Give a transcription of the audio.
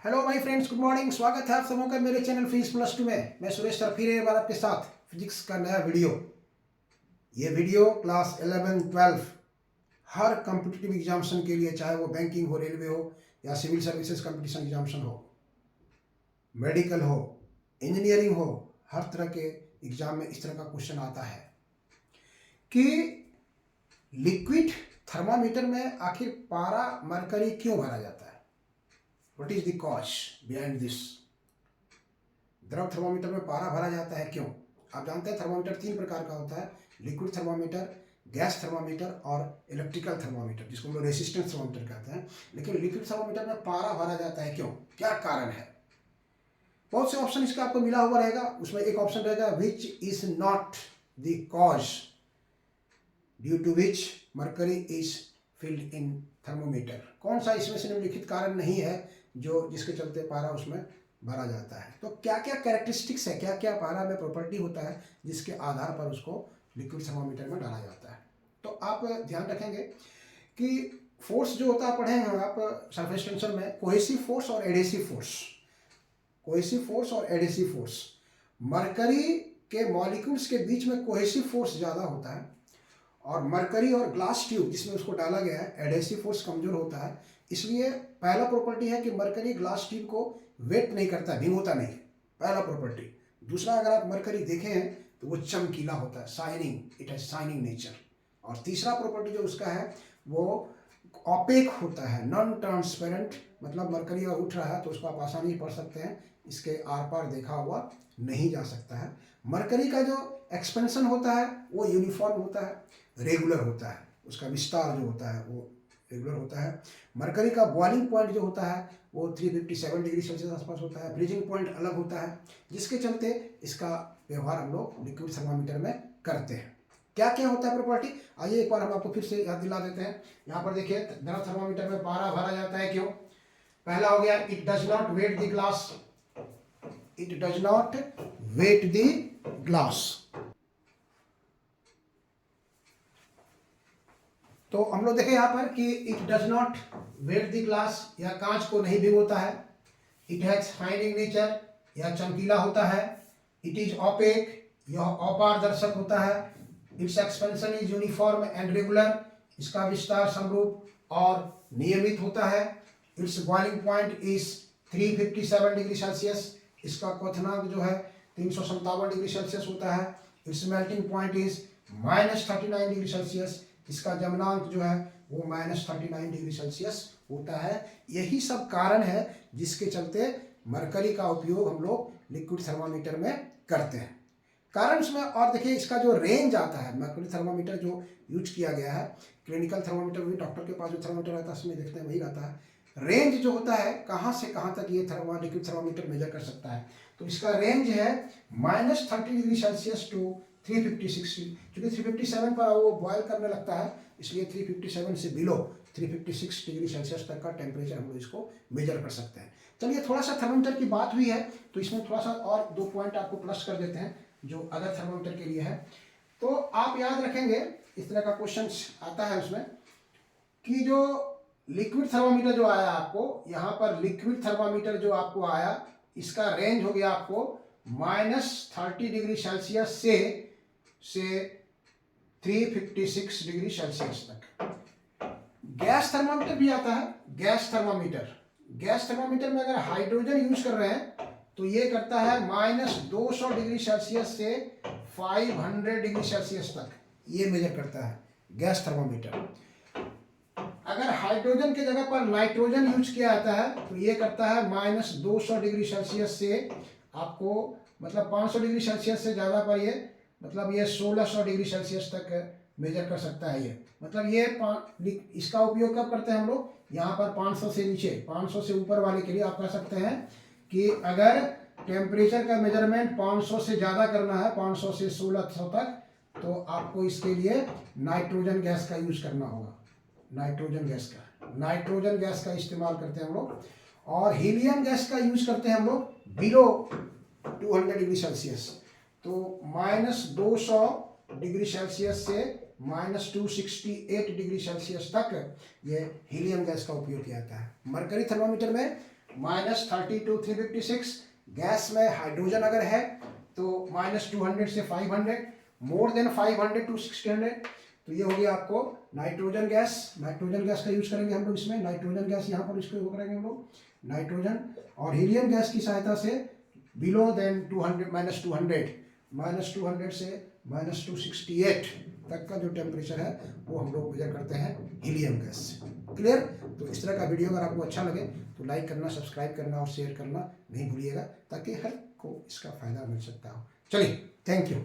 Hello my friends, good morning. स्वागत है आप सबों का मेरे चैनल फिजिक्स प्लस टू में। मैं सुरेश सर फिर एक बार आपके साथ फिजिक्स का नया वीडियो। ये वीडियो क्लास 11 12 हर कॉम्पिटिटिव एग्जामिनेशन के लिए, चाहे वो बैंकिंग हो, रेलवे हो या सिविल सर्विसेज कंपटीशन एग्जामिनेशन हो, मेडिकल हो, इंजीनियरिंग हो, हर तरह के एग्जाम में इस तरह का क्वेश्चन आता है कि लिक्विड थर्मामीटर में आखिर पारा मरकरी क्यों भरा जाता है। What is the cause behind this? द्रव थर्मामीटर में पारा भरा जाता है क्यों? आप जानते हैं थर्मामीटर तीन प्रकार का होता है, लिक्विड थर्मामीटर, गैस थर्मामीटर और इलेक्ट्रिकल थर्मामीटर, जिसको हम लोग रेसिस्टेंस थर्मामीटर कहते हैं। लेकिन लिक्विड थर्मामीटर में पारा भरा जाता है क्यों, क्या कारण है? बहुत से ऑप्शन इसका आपको मिला हुआ रहेगा। उसमें एक ऑप्शन रहेगा which is not the cause due to which mercury is filled in thermometer. कौन सा इसमें से निम्नलिखित कारण नहीं है जो जिसके चलते पारा उसमें भरा जाता है। तो क्या क्या कैरेक्टरिस्टिक्स है, क्या क्या पारा में प्रॉपर्टी होता है जिसके आधार पर उसको लिक्विड थर्मामीटर में डाला जाता है। तो आप ध्यान रखेंगे कि फोर्स जो होता है, पढ़ेंगे आप सरफेस टेंशन में, कोहेसिव फोर्स और एडेसिव फोर्स। कोहेसिव फोर्स और एडेसिव फोर्स, मरकरी के मॉलिक्यूल्स के बीच में कोहेसिव फोर्स ज़्यादा होता है और मरकरी और ग्लास ट्यूब जिसमें उसको डाला गया है, एडेसिव फोर्स कमजोर होता है। इसलिए पहला प्रॉपर्टी है कि मरकरी ग्लास ट्यूब को वेट नहीं करता, भिगोता नहीं, पहला प्रॉपर्टी। दूसरा, अगर आप मरकरी देखें तो वो चमकीला होता है, shining, it has shining nature. और तीसरा प्रॉपर्टी जो उसका है वो ऑपेक होता है, नॉन ट्रांसपेरेंट। मतलब मरकरी अगर उठ रहा है तो उसको आप आसानी से पढ़ सकते हैं, इसके आर पार देखा हुआ नहीं जा सकता है। मरकरी का जो एक्सपेंशन होता है वो यूनिफॉर्म होता है, रेगुलर होता है, उसका विस्तार जो होता है वो रेगुलर होता है। मरकरी का बॉइलिंग पॉइंट जो होता है वो 357 डिग्री सेल्सियस आसपास होता है, फ्रीजिंग पॉइंट अलग होता है, जिसके चलते इसका व्यवहार हम लोग लिक्विड थर्मामीटर में करते हैं। क्या क्या होता है प्रॉपर्टी, आइए एक बार हम आपको फिर से याद दिला देते हैं। यहाँ पर देखिए, द्रव थर्मामीटर में पारा भरा जाता है क्यों। पहला हो गया, it does not wet the glass, it does not wet the glass. तो हम लोग देखें यहाँ पर कि it does not wet the glass, या कांच को नहीं भिगोता है। इट हैज शाइनिंग नेचर, यह चमकीला होता है। इट इज ऑपेक, यह अपारदर्शक होता है। It's expansion is uniform and regular, इसका विस्तार समरूप और नियमित होता है। It's boiling point is 357 degree Celsius, इसका क्वथनांक जो है 357 डिग्री सेल्सियस होता है। It's melting point is -39 degree Celsius, इसका जमनांक जो है वो -39 डिग्री सेल्सियस होता है। यही सब कारण है जिसके चलते मरकरी का उपयोग हम लोग लिक्विड थर्मामीटर में करते हैं। कारण उसमें, और देखिए इसका जो रेंज आता है, मरकरी थर्मामीटर जो यूज किया गया है, क्लिनिकल थर्मामीटर भी डॉक्टर के पास जो थर्मामीटर रहता है उसमें देखते हैं वही रहता है। रेंज जो होता है कहाँ से कहाँ तक ये लिक्विड थर्मामीटर मेजर कर सकता है, तो इसका रेंज है -30 डिग्री सेल्सियस टू 356। चूँकि 357 पर वो बॉयल करने लगता है, इसलिए 357 से बिलो 356 डिग्री सेल्सियस तक का टेम्परेचर हम लोग इसको मेजर कर सकते हैं। चलिए, थोड़ा सा थर्मामीटर की बात हुई है तो इसमें थोड़ा सा और 2 पॉइंट आपको प्लस कर देते हैं जो अदर थर्मामीटर के लिए है। तो आप याद रखेंगे, इस तरह का क्वेश्चन आता है उसमें कि जो लिक्विड थर्मामीटर जो आया आपको, यहाँ पर लिक्विड थर्मामीटर जो आपको आया, इसका रेंज हो गया आपको -30 डिग्री सेल्सियस से 356 डिग्री सेल्सियस तक। गैस थर्मामीटर भी आता है, गैस थर्मामीटर में अगर हाइड्रोजन यूज कर रहे हैं तो ये करता है -200 डिग्री सेल्सियस से 500 डिग्री सेल्सियस तक, ये मेजर करता है गैस थर्मामीटर। अगर हाइड्रोजन की जगह पर नाइट्रोजन यूज किया जाता है तो ये करता है -200 डिग्री सेल्सियस से आपको, मतलब 500 डिग्री सेल्सियस से ज़्यादा पर ये, मतलब ये 1600 डिग्री सेल्सियस तक मेजर कर सकता है ये। मतलब ये इसका उपयोग कब करते हैं हम लोग, यहाँ पर 500 से नीचे, 500 से ऊपर वाले के लिए आप कह सकते हैं कि अगर टेम्परेचर का मेजरमेंट 500 से ज़्यादा करना है, 500 से 1600 तक, तो आपको इसके लिए नाइट्रोजन गैस का यूज करना होगा। नाइट्रोजन गैस का इस्तेमाल करते हैं हम लोग। और हीलियम गैस का यूज करते हैं हम लोग बिलो 200 डिग्री सेल्सियस। तो -200 डिग्री सेल्सियस से -268 डिग्री सेल्सियस तक ये हीलियम गैस का उपयोग किया जाता है। मरकरी थर्मामीटर में -30 to 356। गैस में हाइड्रोजन अगर है तो -200 से 500, मोर देन 500 टू 600। तो ये हो गया आपको नाइट्रोजन गैस। नाइट्रोजन गैस का यूज करेंगे हम लोग इसमें। नाइट्रोजन गैस यहाँ पर इसको करेंगे हम लोग नाइट्रोजन। और हीलियम गैस की सहायता से बिलो देन 200 -200 से -268 तक का जो टेम्परेचर है वो हम लोग मेजर करते हैं हीलियम गैस से। क्लियर? तो इस तरह का वीडियो अगर आपको अच्छा लगे तो लाइक करना, सब्सक्राइब करना और शेयर करना नहीं भूलिएगा, ताकि हर को इसका फायदा मिल सकता हो। चलिए, थैंक यू।